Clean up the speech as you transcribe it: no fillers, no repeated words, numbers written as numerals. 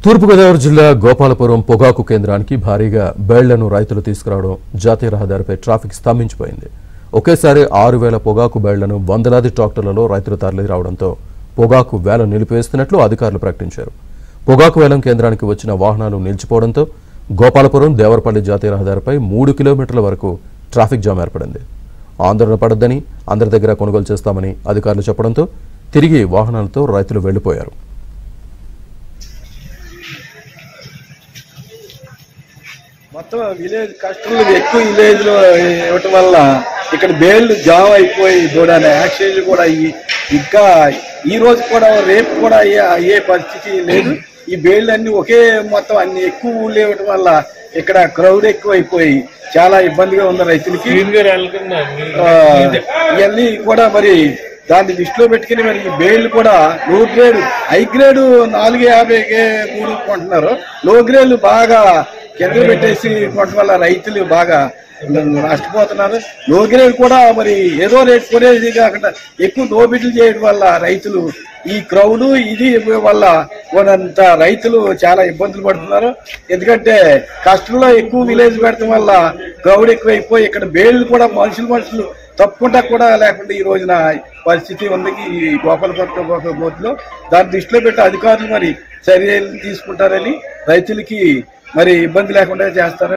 తూర్పుగోదావరి జిల్లా గోపాలపురం పొగాకు కేంద్రానికి భారీగా బేళ్లను రైతులు తీసుకురావడం జాతీయ రహదారిపై ట్రాఫిక్ స్తంభించిపోయింది. ఒకేసారి 6,000 పొగాకు బేళ్లను వందలాది ట్రాక్టర్లలో రైతులు తరలి రావడంతో పొగాకు వేలం నిలిపివేస్తున్నట్లు అధికారులు ప్రకటించారు. పొగాకు వేలం కేంద్రానికి వచ్చిన వాహనాలు నిలిచిపోవడంతో గోపాలపురం దేవరపల్లి జాతీయ రహదారిపై 3 కిలోమీటర్ల వరకు ట్రాఫిక్ జామ్ ఏర్పడింది. ఆందోళన పడొద్దని, అందరి దగ్గర కొనుగోలు చేస్తామని అధికారులు చెప్పడంతో తిరిగి వాహనాలతో రైతులు వెళ్లిపోయారు. మొత్తం విలేజ్ కస్టమర్లు ఎక్కువ విలేజ్ లో ఇవ్వటం వల్ల ఇక్కడ బేళ్లు జామ్ అయిపోయి కూడా యాక్సిడెంట్ కూడా అయ్యి ఇంకా ఈ రోజు కూడా రేపు కూడా అయ్యే పరిస్థితి లేదు. ఈ బేళ్లు అన్ని ఒకే మొత్తం అన్ని ఎక్కువ ఊళ్ళు ఇవ్వటం వల్ల ఇక్కడ క్రౌడ్ ఎక్కువ అయిపోయి చాలా ఇబ్బందిగా ఉంది రైతులకి. ఇవన్నీ కూడా మరి దాన్ని దృష్టిలో పెట్టుకుని మరి ఈ బేళ్లు కూడా లో గ్రేడ్, హై గ్రేడ్ 450 కొంటున్నారు, లో గ్రేడ్ బాగా కింద పెట్టేసి కొనడం వల్ల రైతులు బాగా నష్టపోతున్నారు. లో గ్రేడ్ కూడా మరి ఏదో రేటు కొనేది కాకుండా ఎక్కువ దోపిడీలు చేయడం వల్ల రైతులు ఈ క్రౌడ్ ఇది వల్ల కొనంత రైతులు చాలా ఇబ్బందులు పడుతున్నారు. ఎందుకంటే కష్టంలో ఎక్కువ విలేజ్ పెడటం వల్ల క్రౌడ్ ఎక్కువైపోయి ఇక్కడ బేళ్లు కూడా మనుషులు తప్పకుండా కూడా లేకుండా ఈ రోజున పరిస్థితి ఉంది ఈ గోపాలపురం బోర్డులో. దాన్ని దృష్టిలో పెట్టి అధికారులు మరి చర్యలు తీసుకుంటారని రైతులకి మరి ఇబ్బంది లేకుండా చేస్తారు.